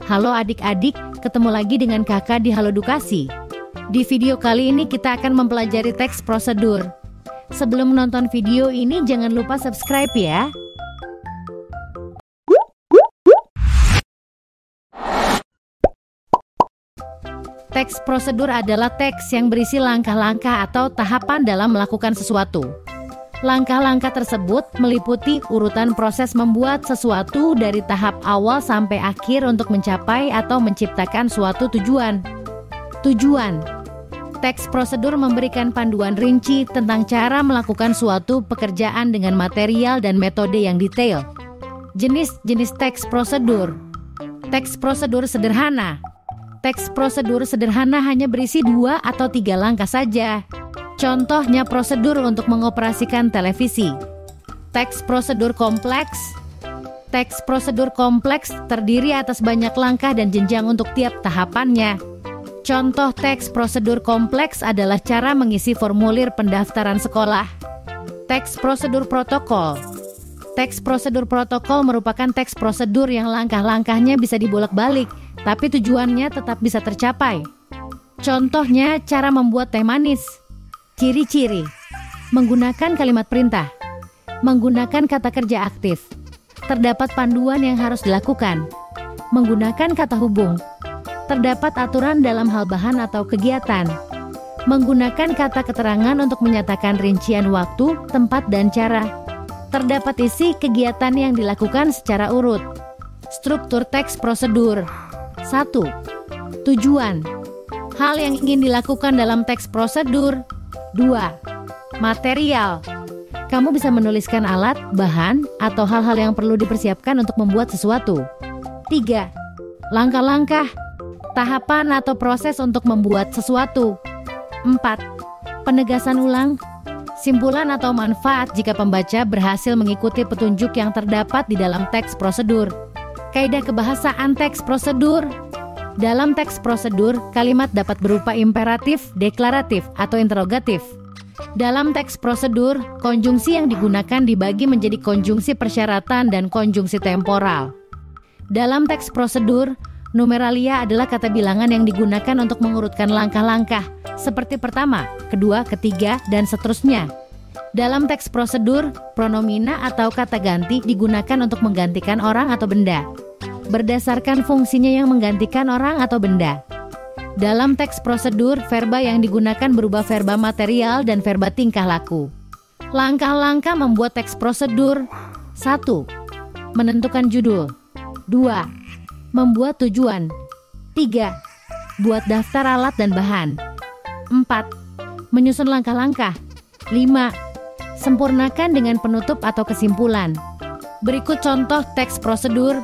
Halo adik-adik, ketemu lagi dengan kakak di Halo Edukasi. Di video kali ini kita akan mempelajari teks prosedur. Sebelum menonton video ini jangan lupa subscribe ya. Teks prosedur adalah teks yang berisi langkah-langkah atau tahapan dalam melakukan sesuatu. Langkah-langkah tersebut meliputi urutan proses membuat sesuatu dari tahap awal sampai akhir untuk mencapai atau menciptakan suatu tujuan. Tujuan. Teks prosedur memberikan panduan rinci tentang cara melakukan suatu pekerjaan dengan material dan metode yang detail. Jenis-jenis teks prosedur. Teks prosedur sederhana. Teks prosedur sederhana hanya berisi 2 atau 3 langkah saja. Contohnya prosedur untuk mengoperasikan televisi. Teks prosedur kompleks. Teks prosedur kompleks terdiri atas banyak langkah dan jenjang untuk tiap tahapannya. Contoh teks prosedur kompleks adalah cara mengisi formulir pendaftaran sekolah. Teks prosedur protokol. Teks prosedur protokol merupakan teks prosedur yang langkah-langkahnya bisa dibolak-balik, tapi tujuannya tetap bisa tercapai. Contohnya cara membuat teh manis. Ciri-ciri. Menggunakan kalimat perintah. Menggunakan kata kerja aktif. Terdapat panduan yang harus dilakukan. Menggunakan kata hubung. Terdapat aturan dalam hal bahan atau kegiatan. Menggunakan kata keterangan untuk menyatakan rincian waktu, tempat, dan cara. Terdapat isi kegiatan yang dilakukan secara urut. Struktur teks prosedur. 1. Tujuan. Hal yang ingin dilakukan dalam teks prosedur. 2. Material. Kamu bisa menuliskan alat, bahan, atau hal-hal yang perlu dipersiapkan untuk membuat sesuatu. 3. Langkah-langkah. Tahapan atau proses untuk membuat sesuatu. 4. Penegasan ulang. Simpulan atau manfaat jika pembaca berhasil mengikuti petunjuk yang terdapat di dalam teks prosedur. Kaidah kebahasaan teks prosedur. Dalam teks prosedur, kalimat dapat berupa imperatif, deklaratif, atau interrogatif. Dalam teks prosedur, konjungsi yang digunakan dibagi menjadi konjungsi persyaratan dan konjungsi temporal. Dalam teks prosedur, numeralia adalah kata bilangan yang digunakan untuk mengurutkan langkah-langkah, seperti pertama, kedua, ketiga, dan seterusnya. Dalam teks prosedur, pronomina atau kata ganti digunakan untuk menggantikan orang atau benda, berdasarkan fungsinya yang menggantikan orang atau benda. Dalam teks prosedur, verba yang digunakan berubah verba material dan verba tingkah laku. Langkah-langkah membuat teks prosedur. 1. Menentukan judul. 2. Membuat tujuan. 3. Buat daftar alat dan bahan. 4. Menyusun langkah-langkah. 5. Sempurnakan dengan penutup atau kesimpulan. Berikut contoh teks prosedur.